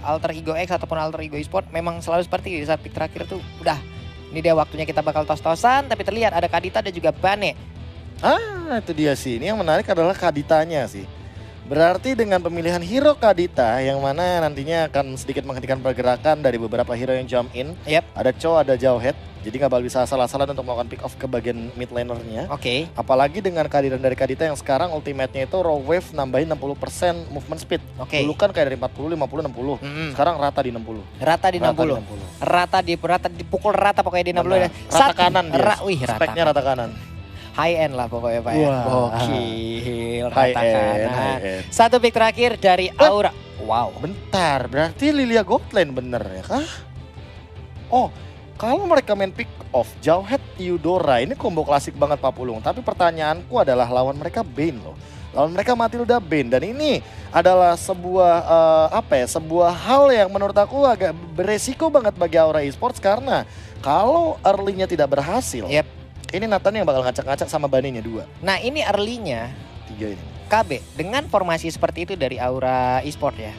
Alter Ego X ataupun Alter Ego Esport memang selalu seperti di saat pick terakhir tuh udah. Ini dia waktunya kita bakal tos-tosan, tapi terlihat ada Kadita dan juga Bane. Itu dia sih. Ini yang menarik adalah Kaditanya sih. Berarti dengan pemilihan hero Kadita yang mana nantinya akan sedikit menghentikan pergerakan dari beberapa hero yang jump in. Yep. Ada Cho, ada Jauhead. Jadi nggak bakal bisa asal-asalan untuk melakukan pick off ke bagian mid lanernya. Oke. Apalagi dengan kehadiran dari Kadita yang sekarang ultimate-nya itu raw wave nambahin 60% movement speed. Oke. Dulu kan kayak dari 40, 50, 60. Sekarang rata di 60. Rata di 60. Rata dipukul rata pokoknya di 60. Rata kanan dia. Wih, rata. Speknya rata kanan. High end lah pokoknya Pak ya. Gokil, High rata end, kanan. high end. Satu pick terakhir dari Aura. Wow. Bentar, berarti Lilia Goldlane bener ya kah? Oh, kalau mereka main pick off Jauhead Eudora, ini combo klasik banget Pak Pulung. Tapi pertanyaanku adalah lawan mereka Bane loh. Lawan mereka Matilda Bane, dan ini adalah sebuah sebuah hal yang menurut aku agak beresiko banget bagi Aura Esports karena kalau early-nya tidak berhasil, ini Nathan yang bakal ngacak-ngacak sama Bane-nya 2. Nah ini early-nya 3 ini. KB dengan formasi seperti itu dari Aura Esports ya,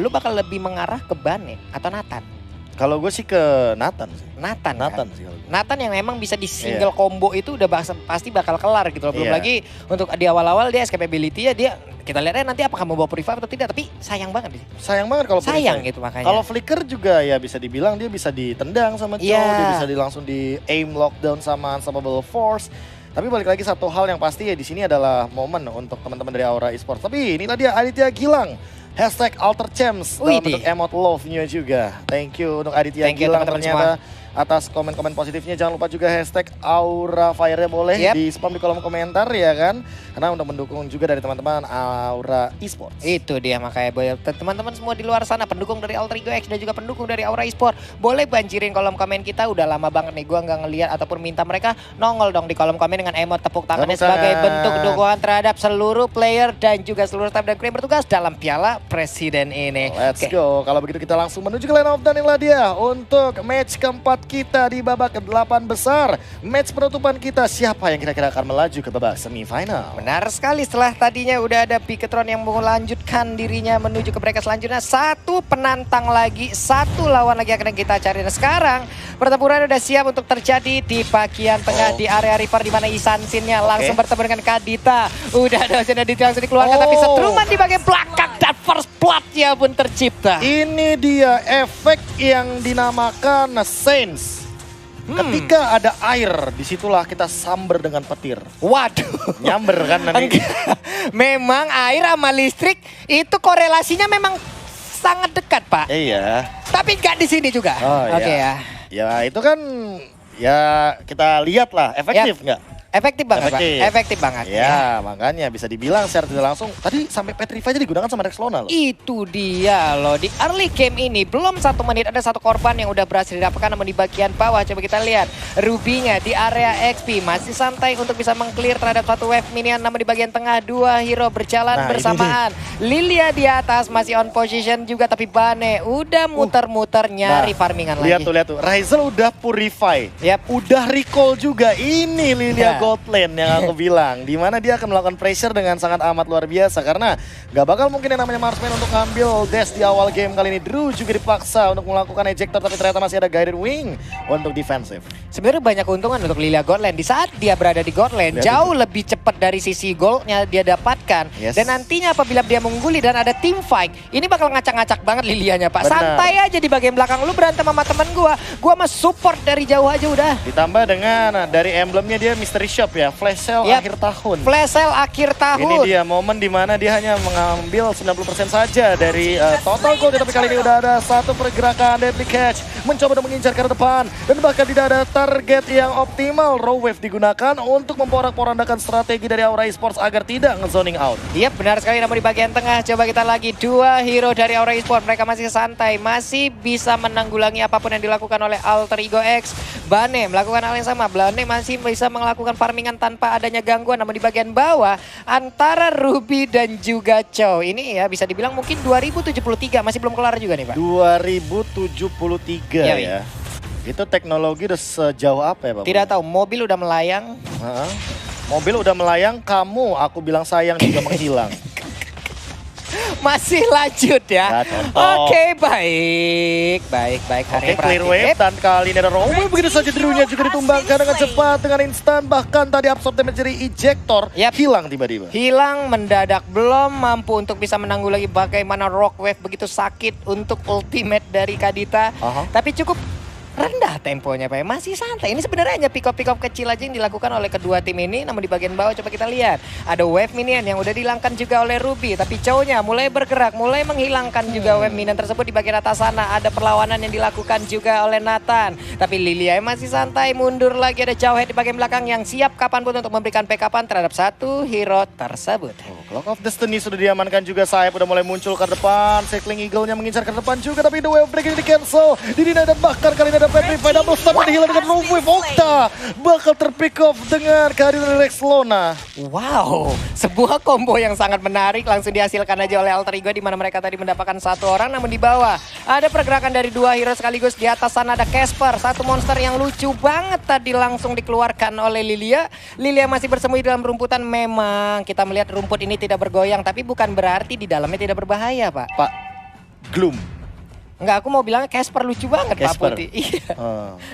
lu bakal lebih mengarah ke Bane atau Nathan? Kalau gue sih ke Nathan sih. Nathan kan? sih. Nathan yang memang bisa di single combo itu udah pasti bakal kelar gitu loh. Belum lagi untuk di awal-awal dia escapability ya dia kita lihatnya nanti apakah membawa Purify atau tidak, tapi sayang banget. Sayang banget kalau sayang gitu makanya. Kalau Flicker juga ya bisa dibilang dia bisa ditendang sama Cho, dia bisa langsung di aim lockdown sama Unstoppable Force. Tapi balik lagi satu hal yang pasti ya di sini adalah momen untuk teman-teman dari Aura Esports. Tapi inilah dia Aditya Gilang. #AlterChamps dalam bentuk emote love-nya juga. Thank you untuk Aditya Gilang ternyata atas komen-komen positifnya. Jangan lupa juga #Aura Fire-nya boleh di spam di kolom komentar ya kan. Karena untuk mendukung juga dari teman-teman Aura Esports. Itu dia makanya teman-teman semua di luar sana pendukung dari Alter Ego X dan juga pendukung dari Aura Esports. Boleh banjirin kolom komen kita, udah lama banget nih gua nggak ngeliat ataupun minta mereka nongol dong di kolom komen dengan emote tepuk tangannya sebagai bentuk dukungan terhadap seluruh player dan juga seluruh staff dan kru yang bertugas dalam Piala Presiden ini. Let's go. Kalau begitu kita langsung menuju ke line of dan inilah dia untuk match keempat kita di babak ke-8 besar. Match penutupan kita, siapa yang kira-kira akan melaju ke babak semifinal? Benar sekali, setelah tadinya udah ada Piketron yang melanjutkan dirinya menuju ke bracket selanjutnya. Satu penantang lagi, satu lawan lagi akan kita cari. Dan sekarang pertempuran udah siap untuk terjadi di bagian tengah di area river di mana Isansinnya langsung bertemu dengan Kadita. Udah ada Aditya langsung dikeluarkan tapi setruman di bagian belakang dan first blood-nya pun tercipta. Ini dia efek yang dinamakan Saints. Ketika ada air, disitulah kita samber dengan petir. Waduh. Nyamber kan nanti. Memang air sama listrik itu korelasinya memang sangat dekat Pak. Iya. Tapi nggak di sini juga. Oke ya. Ya itu kan ya kita lihat lah efektif nggak? Efektif banget Pak, efektif banget. Ya makanya bisa dibilang secara tidak langsung tadi sampai Petrify aja digunakan sama Rex Lona loh. Itu dia loh, di early game ini belum 1 menit ada satu korban yang udah berhasil didapatkan, namun di bagian bawah coba kita lihat Ruby-nya di area XP masih santai untuk bisa meng-clear terhadap satu wave minion, namun di bagian tengah 2 hero berjalan bersamaan. Lilia di atas masih on position juga, tapi Bane udah muter-muter nyari farmingan lagi. Lihat tuh, Ryzel udah Purify, udah recall juga. Ini Lilia Goldlane yang aku bilang, dimana dia akan melakukan pressure dengan sangat amat luar biasa karena gak bakal mungkin yang namanya marksman untuk ngambil dash di awal game kali ini. Drew juga dipaksa untuk melakukan ejector, tapi ternyata masih ada guided wing untuk defensif. Sebenarnya banyak keuntungan untuk Lilia Goldlane di saat dia berada di Goldlane, jauh lebih cepat dari sisi goldnya dia dapatkan. Dan nantinya apabila dia mengungguli dan ada team fight, ini bakal ngacak-ngacak banget Lilianya Pak. Santai aja di bagian belakang, lu berantem sama temen gua mah support dari jauh aja udah. Ditambah dengan dari emblemnya dia Mystery Shop ya, flash sale akhir tahun. Flash sale akhir tahun. Ini dia momen dimana dia hanya mengambil 90% saja dari total gold, tapi kali ini udah ada satu pergerakan Deadly Catch mencoba untuk mengincar ke depan dan bahkan tidak ada target yang optimal. Raw Wave digunakan untuk memporak-porandakan strategi dari Aura Esports agar tidak nge-zoning out. Iya benar sekali, namun di bagian tengah coba kita lagi 2 hero dari Aura Esports, mereka masih santai, masih bisa menanggulangi apapun yang dilakukan oleh Alter Ego X. Bane melakukan hal yang sama, Bane masih bisa melakukan farmingan tanpa adanya gangguan, namun di bagian bawah antara Ruby dan juga Cho ini ya bisa dibilang mungkin 2073 masih belum kelar juga nih Pak. 2073 ya. Itu teknologi udah sejauh apa ya Pak? Tidak tahu, mobil udah melayang. Mobil udah melayang, aku bilang sayang juga menghilang. masih lanjut ya. Oke, baik. Oke, clear wave dan kali ini ada raw wave. Begitu saja Drew-nya juga ditumbangkan dengan cepat, dengan instan. Bahkan tadi absorb damage dari ejector hilang tiba-tiba. Hilang mendadak, belum mampu untuk bisa menangguh lagi bagaimana rock wave begitu sakit untuk ultimate dari Kadita. Tapi cukup rendah temponya Pak, masih santai. Ini sebenarnya hanya pick up kecil aja yang dilakukan oleh kedua tim ini. Namun di bagian bawah coba kita lihat, ada wave minion yang udah dihilangkan juga oleh Ruby. Tapi Chow-nya mulai bergerak, mulai menghilangkan juga wave minion tersebut di bagian atas sana. Ada perlawanan yang dilakukan juga oleh Nathan. Tapi Lilia masih santai, mundur lagi. Ada Jawhead di bagian belakang yang siap kapanpun untuk memberikan backupan terhadap satu hero tersebut. Clock of Destiny sudah diamankan juga, Saeb udah mulai muncul ke depan. Circling Eagle-nya mengincar ke depan juga, tapi the wave break ini di cancel. Didina dan bahkan kali ini ada Petrify double stun dan hilang dengan row wave. Okta bakal terpick off dengan kehadiran Rex Lona. Wow, sebuah combo yang sangat menarik langsung dihasilkan aja oleh Alter Ego, di mana mereka tadi mendapatkan satu orang. Namun di bawah ada pergerakan dari dua hero sekaligus. Di atas sana ada Casper, satu monster yang lucu banget tadi langsung dikeluarkan oleh Lilia. Lilia masih bersembunyi dalam rumputan. Memang kita melihat rumput ini tidak bergoyang, tapi bukan berarti di dalamnya tidak berbahaya, Pak. Pak, Gloom. Enggak, aku mau bilangnya Casper lucu banget, Casper. Pak Putih. Iya,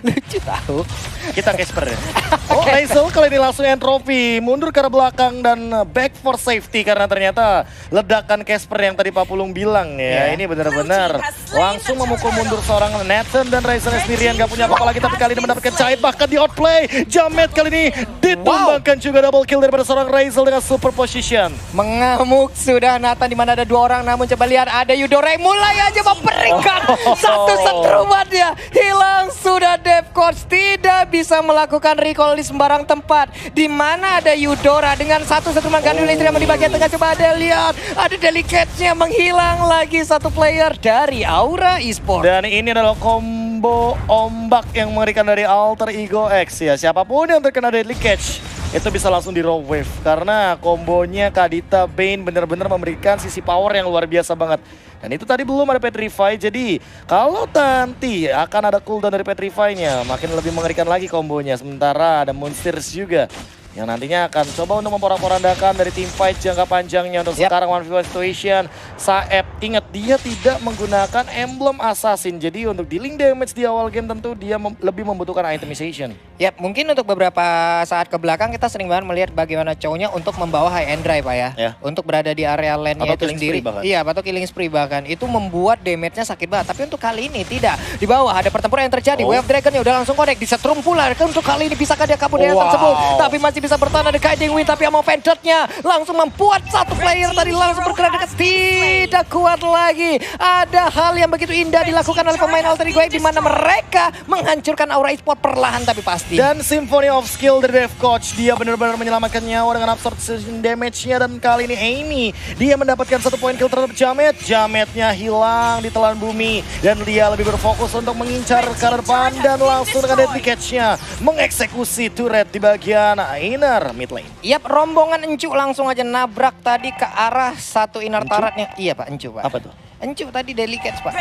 lucu tahu. Kita Casper ya. Razel kali ini langsung entropy, mundur ke arah belakang dan back for safety karena ternyata ledakan Casper yang tadi Pak Pulung bilang ya. Ini benar-benar langsung memukul mundur seorang Nathan, dan Razel sendirian gak punya apa-apa lagi, tapi kali ini mendapatkan Cahit, bahkan di outplay. Jamet kali ini ditumbangkan juga, double kill daripada seorang Razel dengan super position. Mengamuk sudah Nathan, di mana ada dua orang, namun coba lihat ada Eudora yang mulai aja memberikan satu setrumat dia. Hilang sudah Dev Coach, tidak bisa melakukan recall di sembarang tempat. Di mana ada Eudora dengan satu setrumat gandul listrik di bagian tengah. Coba ada lihat, ada Delicate-nya menghilang lagi satu player dari Aura Esports. Dan ini adalah combo ombak yang mengerikan dari Alter Ego X ya. Siapapun yang terkena Deadly Catch itu bisa langsung di raw wave, karena kombonya Kadita Bane benar-benar memberikan sisi power yang luar biasa banget. Dan itu tadi belum ada Petrify, jadi kalau nanti akan ada cooldown dari Petrify-nya, makin lebih mengerikan lagi kombonya. Sementara ada Monsters juga yang nantinya akan coba untuk memporak-porandakan dari tim fight jangka panjangnya. Untuk sekarang 1v1 situation, Saeb ingat dia tidak menggunakan emblem assassin, jadi untuk dealing damage di awal game tentu dia lebih membutuhkan itemization. Ya, mungkin untuk beberapa saat ke belakang kita sering banget melihat bagaimana Chow-nya untuk membawa high end drive Pak ya. Untuk berada di area lane-nya itu sendiri. Iya, atau killing spree bahkan. Itu membuat damage-nya sakit banget. Tapi untuk kali ini tidak. Di bawah ada pertempuran yang terjadi. Wave Dragon-nya udah langsung connect, disetrum pula. Untuk kali ini bisakah dia kabur dari tersebut? Tapi masih bisa bertahan, ada Guiding Wind, tapi Ammo Vendor-nya langsung membuat satu player tadi langsung bergerak dekat. Tidak kuat lagi. Ada hal yang begitu indah dilakukan oleh pemain Alter Ego, di mana mereka menghancurkan Aura Esports perlahan tapi pasti. Dan Symphony of Skill dari Dev Coach, dia benar-benar menyelamatkan nyawa dengan absorption damage-nya. Dan kali ini Amy, dia mendapatkan satu poin kill terhadap Jamet. Jametnya hilang di telan bumi, dan dia lebih berfokus untuk mengincar ke depan, dan langsung dengan Deadly Catch-nya mengeksekusi turret di bagian inner mid lane. Yap, rombongan Encu langsung aja nabrak tadi ke arah satu inner turretnya. Iya Pak, Encu Pak. Apa tuh? Encu tadi Delicate Pak.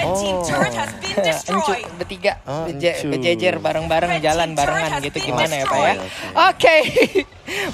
Encu bertiga berjejer bareng-bareng, jalan barengan gitu, gimana ya Pak ya. Oke.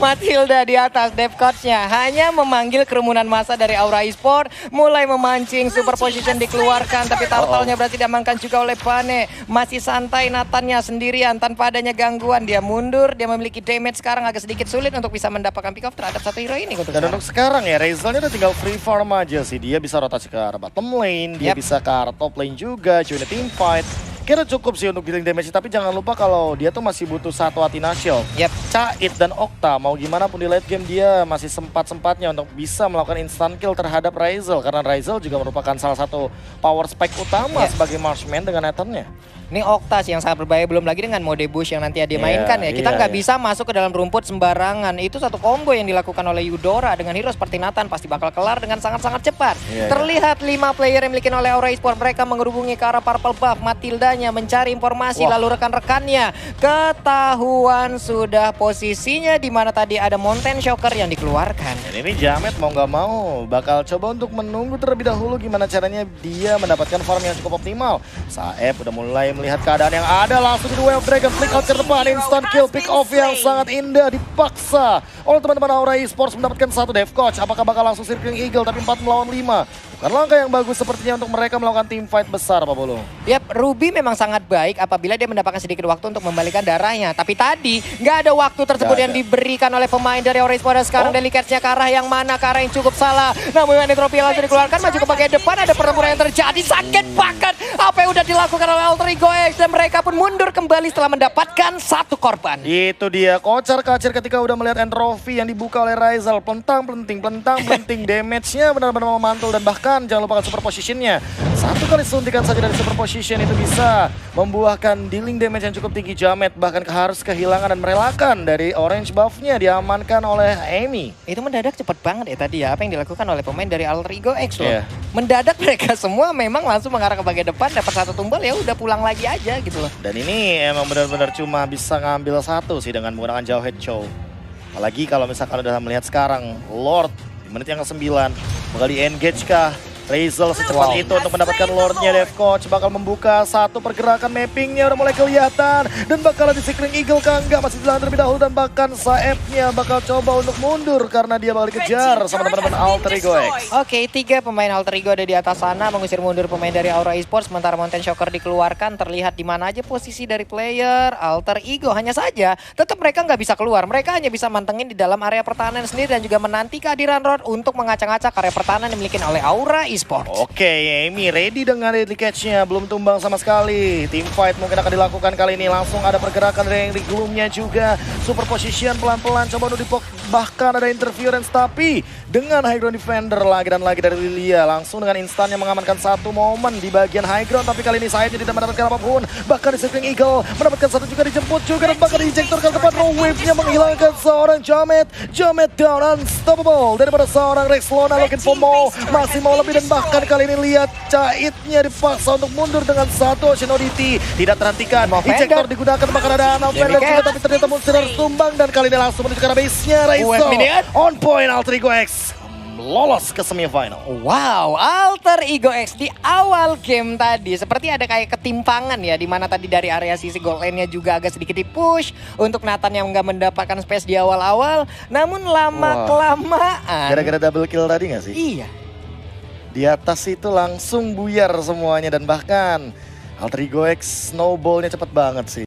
Matilda di atas, Dev Coach-nya hanya memanggil kerumunan massa dari Aura Esports, mulai memancing, super position dikeluarkan, tapi turtle-nya berhasil diamankan juga oleh Pane. Masih santai Nathan-nya sendirian tanpa adanya gangguan, dia mundur, dia memiliki damage sekarang agak sedikit sulit untuk bisa mendapatkan pick off terhadap satu hero ini. Dan untuk sekarang ya, Razel-nya udah tinggal free farm aja sih, dia bisa rotasi ke arah bottom lane, dia bisa ke arah top lane juga, join the team fight. Kira cukup sih untuk dealing damage, tapi jangan lupa kalau dia tuh masih butuh satu Athena Shield. Cahit dan Okta, mau gimana pun di late game dia masih sempat-sempatnya untuk bisa melakukan instant kill terhadap Razel. Karena Razel juga merupakan salah satu power spike utama sebagai marksman dengan Nathan-nya. Ini Okta sih yang sangat berbahaya, belum lagi dengan mode bush yang nanti dia mainkan ya. Kita nggak bisa masuk ke dalam rumput sembarangan. Itu satu combo yang dilakukan oleh Eudora dengan hero seperti Nathan pasti bakal kelar dengan sangat-sangat cepat. Terlihat 5 player yang dimiliki oleh Aura Esports, mereka mengerubungi ke arah purple buff. Matildanya mencari informasi, lalu rekan-rekannya ketahuan sudah posisinya di mana tadi ada Mountain Shocker yang dikeluarkan. Dan ini Jamet mau nggak mau bakal coba untuk menunggu terlebih dahulu gimana caranya dia mendapatkan farm yang cukup optimal. Saeb udah mulai melihat keadaan yang ada, langsung di Wave Dragon flick out ke depan, instant kill, pick off yang sangat indah dipaksa oleh teman-teman Aura Esports mendapatkan satu Dev Coach. Apakah bakal langsung Circling Eagle, tapi 4 melawan 5. Bukan langkah yang bagus sepertinya untuk mereka melakukan team fight besar, Pak Bolo. Yap, Ruby memang sangat baik apabila dia mendapatkan sedikit waktu untuk membalikan darahnya. Tapi tadi nggak ada waktu tersebut yang diberikan oleh pemain dari Aura Esports. Sekarang Delicatesnya ke arah yang mana, ke arah yang cukup salah. Namun Tropi langsung dikeluarkan, maju ke bagian depan, ada pertempuran yang terjadi. Sakit banget apa yang udah dilakukan oleh Alter Ego X. Dan mereka pun mundur kembali setelah mendapatkan satu korban. Itu dia, kocar kacir ketika udah melihat entropy yang dibuka oleh Rizal. Pelentang, pelenting. Damage-nya benar-benar memantul dan bahkan jangan lupakan super position-nya. Satu kali suntikan saja dari super position itu bisa membuahkan dealing damage yang cukup tinggi. Jamet bahkan harus kehilangan dan merelakan dari orange buff-nya diamankan oleh Amy. Itu mendadak cepet banget ya tadi ya, apa yang dilakukan oleh pemain dari Alter Ego X loh. Yeah. Mendadak mereka semua memang langsung mengarah ke bagian depan, dapat satu tumbal ya udah pulang lagi aja gitu loh. Dan ini emang benar-benar cuma bisa ngambil satu sih dengan menggunakan jauh head chow. Apalagi kalau misalkan udah melihat sekarang Lord di menit yang ke-9 bakal di-engage kah? Rizal secepat itu untuk mendapatkan Lordnya. Dev Coach bakal membuka satu pergerakan, mappingnya udah mulai kelihatan. Dan bakal di Sickling Eagle kah? Enggak, masih jalan terlebih dahulu. Dan bahkan Saebnya bakal coba untuk mundur karena dia bakal dikejar sama teman-teman Alter Ego X. Oke, 3 pemain Alter Ego ada di atas sana mengusir mundur pemain dari Aura Esports. Sementara Mountain Shocker dikeluarkan, terlihat di mana aja posisi dari player Alter Ego. Hanya saja tetap mereka nggak bisa keluar. Mereka hanya bisa mantengin di dalam area pertahanan sendiri dan juga menanti kehadiran Rod untuk mengacak-acak area pertahanan yang dimiliki oleh Aura Esports. Oke, Amy ready dengan deadly catch-nya, belum tumbang sama sekali. Team fight mungkin akan dilakukan kali ini. Langsung ada pergerakan dari Angry Gloom-nya juga. Super position pelan-pelan coba untuk dipok. Bahkan ada interference, tapi dengan high ground defender lagi dan lagi dari Lilia. Langsung dengan instannya mengamankan satu momen di bagian high ground. Tapi kali ini sayapnya tidak mendapatkan apapun. Bahkan di Sickling Eagle mendapatkan satu juga dijemput juga. Dan bahkan diinjektorkan tepat row wave-nya menghilangkan seorang Jamet. Jamet down, unstoppable. Daripada seorang Rex Lona looking for more. Masih mau lebih dan bahkan kali ini lihat Caitnya dipaksa untuk mundur dengan satu Ocean Oddity. Tidak terhentikan, injektor digugunakan bahkan ada Anal Pendant juga, tapi ternyata Monster harus tumbang. Dan kali ini langsung menuju ke arah base-nya Rizal. On point Alter Ego X lolos ke semifinal. Wow, Alter Ego X di awal game tadi seperti ada kayak ketimpangan ya, dimana tadi dari area sisi gold lane-nya juga agak sedikit di-push untuk Nathan yang nggak mendapatkan space di awal-awal. Namun lama-kelamaan. Gara-gara double kill tadi nggak sih? Iya. Di atas itu langsung buyar semuanya dan bahkan Alter Ego X snowballnya cepet banget sih.